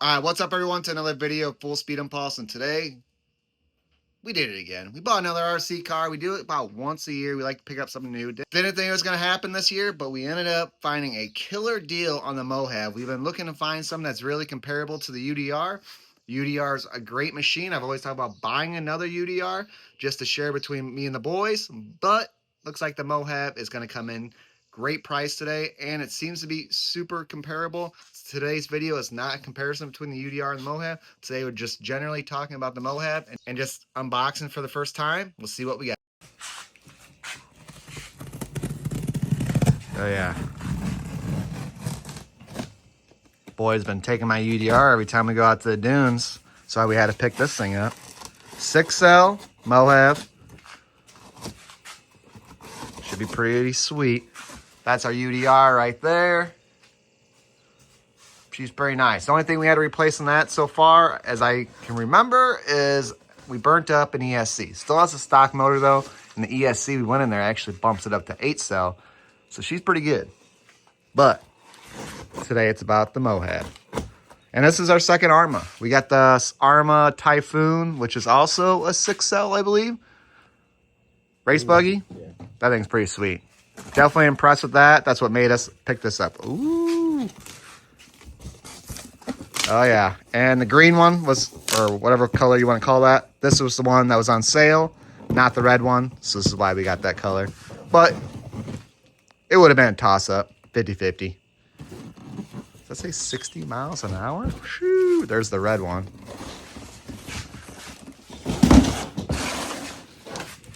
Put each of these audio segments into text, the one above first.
What's up, everyone, to another video of Full Speed Impulse, and today we did it again. We bought another RC car. We do it about once a year. We like to pick up something new. Didn't think it was going to happen this year, but we ended up finding a killer deal on the Mojave. We've been looking to find something that's really comparable to the UDR. UDR is a great machine. I've always talked about buying another UDR just to share between me and the boys, but looks like the Mojave is going to come in great price today, and it seems to be super comparable. Today's video is not a comparison between the UDR and the Mojave. Today we're just generally talking about the Mojave and just unboxing for the first time. We'll see what we got. Oh yeah. Boy's been taking my UDR every time we go out to the dunes. So we had to pick this thing up. 6L Mojave. Should be pretty sweet. That's our UDR right there. She's pretty nice. The only thing we had to replace on that so far, as I can remember, is we burnt up an ESC. Still has a stock motor though, and the ESC we went in there actually bumps it up to 8-cell. So she's pretty good. But today it's about the Mojave. And this is our second Arrma. We got the Arrma Typhoon, which is also a 6-cell, I believe. Race buggy. Yeah. That thing's pretty sweet. Definitely impressed with that. That's what made us pick this up. Ooh. Oh yeah. And the green one was, or whatever color you want to call that. This was the one that was on sale, not the red one. So this is why we got that color. But it would have been a toss-up, 50-50. Does that say 60 miles an hour? Shoo, there's the red one.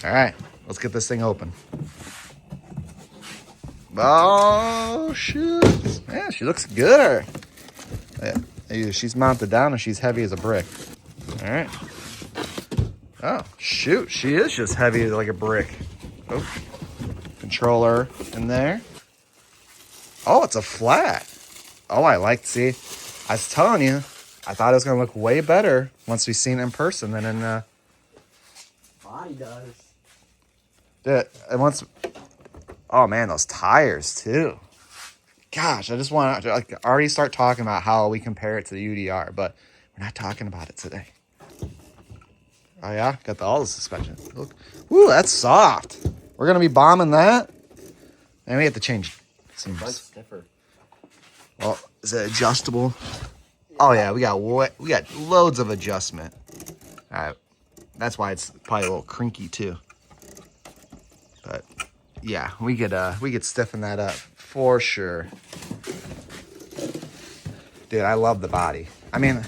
All right, let's get this thing open. Oh, shoot. Yeah, she looks good. Yeah, either she's mounted down or she's heavy as a brick. All right. Oh, shoot. She is just heavy like a brick. Oh, controller in there. Oh, it's a flat. Oh, I like to see. I was telling you, I thought it was going to look way better once we seen it in person than in... Body does. Dude, and once... Oh, man, those tires, too. Gosh, I just want to already start talking about how we compare it to the UDR, but we're not talking about it today. Oh, yeah? Got all the suspension. Look. Ooh, that's soft. We're going to be bombing that. And we have to change some... Much stiffer. Well, is it adjustable? Oh, yeah, we got loads of adjustment. All right. That's why it's probably a little crinky, too. But... yeah, we could stiffen that up for sure. Dude, I love the body. I mean,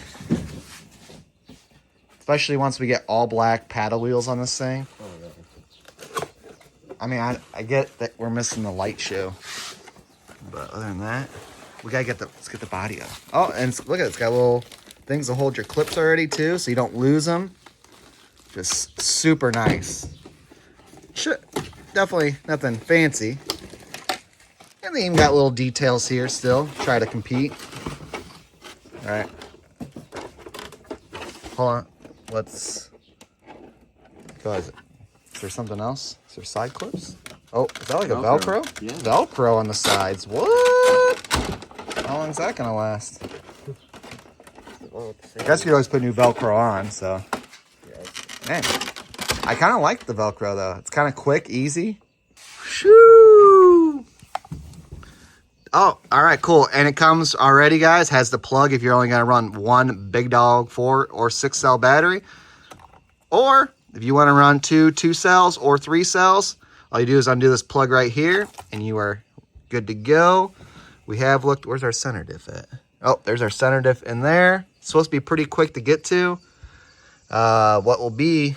especially once we get all black paddle wheels on this thing. I mean, I get that we're missing the light show, but other than that, we gotta let's get the body up. Oh, and look at it, it's got little things to hold your clips already too, so you don't lose them. Just super nice. Definitely nothing fancy. And they even got little details here still. Try to compete. All right. Hold on. Let's... what is it? Is there something else? Is there side clips? Oh, is that like a Velcro? Yeah. Velcro on the sides. What? How long is that going to last? I guess you always put new Velcro on, so... man. I kind of like the Velcro, though. It's kind of quick, easy. Shoo! Oh, all right, cool. And it comes already, guys, has the plug if you're only going to run one big dog 4 or 6-cell battery. Or if you want to run 2 cells or 3 cells, all you do is undo this plug right here, and you are good to go. We have looked... where's our center diff at? Oh, there's our center diff in there. It's supposed to be pretty quick to get to. What will be...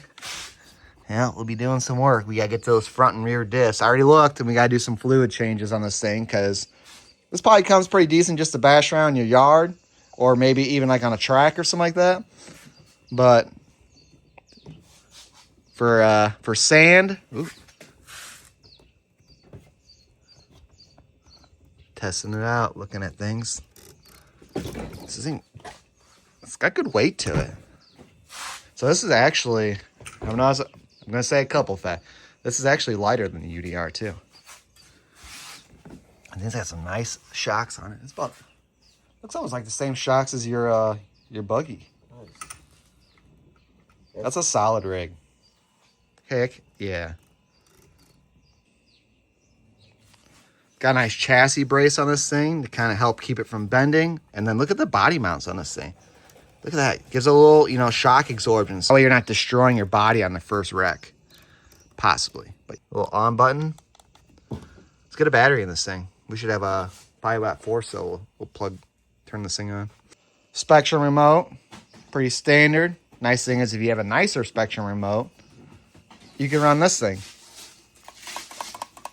yeah, we'll be doing some work. We got to get to those front and rear diffs. I already looked, and we got to do some fluid changes on this thing because this probably comes pretty decent just to bash around your yard or maybe even like on a track or something like that. But for sand, testing it out, looking at things. This thing, it's got good weight to it. So this is actually, I'm going to say a couple facts. This is actually lighter than the UDR too. And it's got some nice shocks on it. It's about, looks almost like the same shocks as your your buggy. Nice. That's a solid rig. Heck yeah. Got a nice chassis brace on this thing to kind of help keep it from bending. And then look at the body mounts on this thing. Look at that. Gives a little, you know, shock absorption. So you're not destroying your body on the first wreck. Possibly. But a little on button. Let's get a battery in this thing. We should have a probably about 4, so we'll turn this thing on. Spectrum remote. Pretty standard. Nice thing is if you have a nicer Spectrum remote, you can run this thing.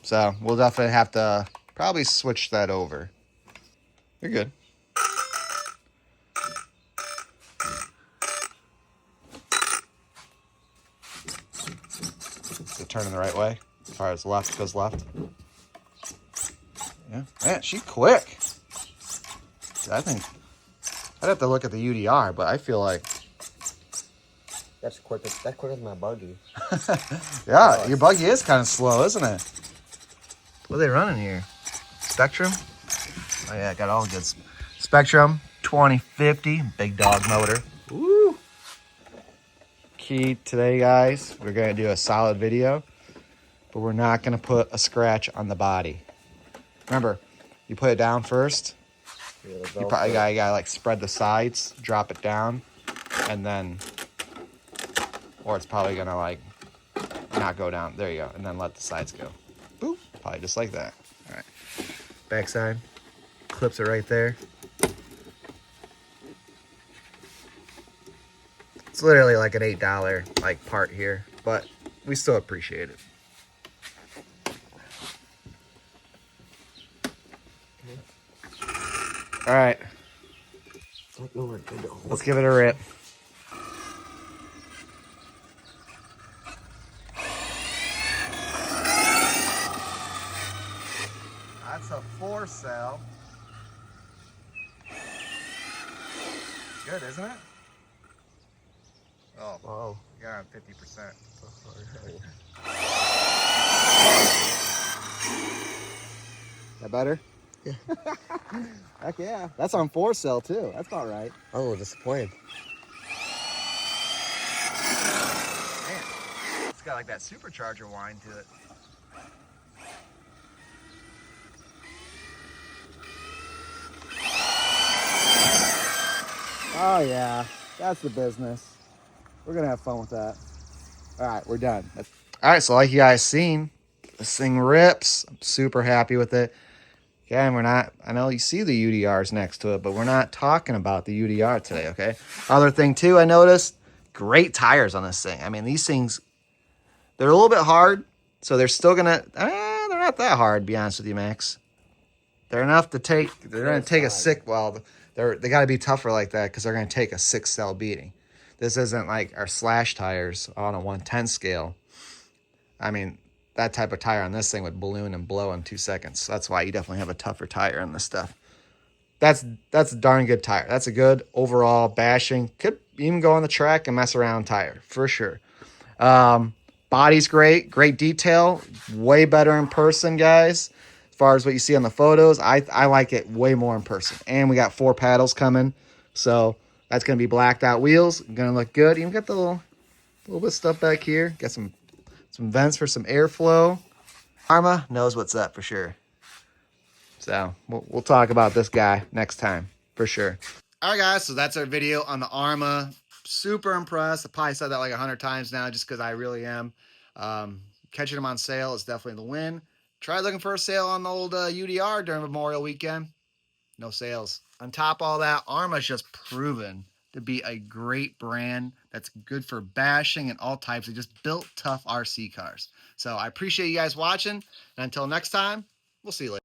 So we'll definitely have to probably switch that over. You're good. Is it turning the right way? As far as left goes left. Yeah, man, she's quick. I think I'd have to look at the UDR, but I feel like That's quicker than my buggy. yeah, your buggy is kind of slow, isn't it? What are they running here? Spectrum? Oh yeah, got all the good. Spectrum 2050, big dog motor. Woo! Key today, guys, we're gonna do a solid video, but we're not gonna put a scratch on the body. Remember, you put it down first. Yeah, You probably gotta like spread the sides, drop it down, and then, or it's probably gonna like not go down. There you go, and then let the sides go. Boop, probably just like that. All right, backside, clips it right there. It's literally like an $8 like part here, but we still appreciate it. All right, let's give it a rip. That's a 4-cell. Good, isn't it? Oh, Whoa. you got 50%. That better? Yeah. Heck yeah. That's on 4-cell too. That's all right. I'm a little disappointed. Man, it's got like that supercharger whine to it. Oh yeah, that's the business. We're gonna have fun with that. All right, we're done. All right, so like you guys seen, this thing rips. I'm super happy with it. Again, we're not, I know you see the UDRs next to it, but we're not talking about the UDR today, okay? Other thing too, I noticed, great tires on this thing. I mean, these things, they're a little bit hard, so they're still gonna, they're not that hard, to be honest with you, Max. They're enough to take, they're gonna take a sick, well, they gotta be tougher like that because they're gonna take a 6-cell beating. This isn't like our slash tires on a 110 scale. I mean, that type of tire on this thing would balloon and blow in 2 seconds. So that's why you definitely have a tougher tire on this stuff. That's a darn good tire. That's a good overall bashing. Could even go on the track and mess around tire for sure. Body's great, great detail, way better in person, guys. As far as what you see on the photos, I like it way more in person. And we got 4 paddles coming, so that's gonna be blacked out wheels. Gonna look good. Even got the little bit of stuff back here. Got some vents for some airflow. Arrma knows what's up for sure. So we'll talk about this guy next time for sure. All right, guys. So that's our video on the Arrma. Super impressed. I probably said that like 100 times now just because I really am. Catching them on sale is definitely the win. Try looking for a sale on the old UDR during Memorial Weekend. No sales. On top of all that, Arrma's just proven to be a great brand that's good for bashing and all types of just built tough RC cars. So I appreciate you guys watching. And until next time, we'll see you later.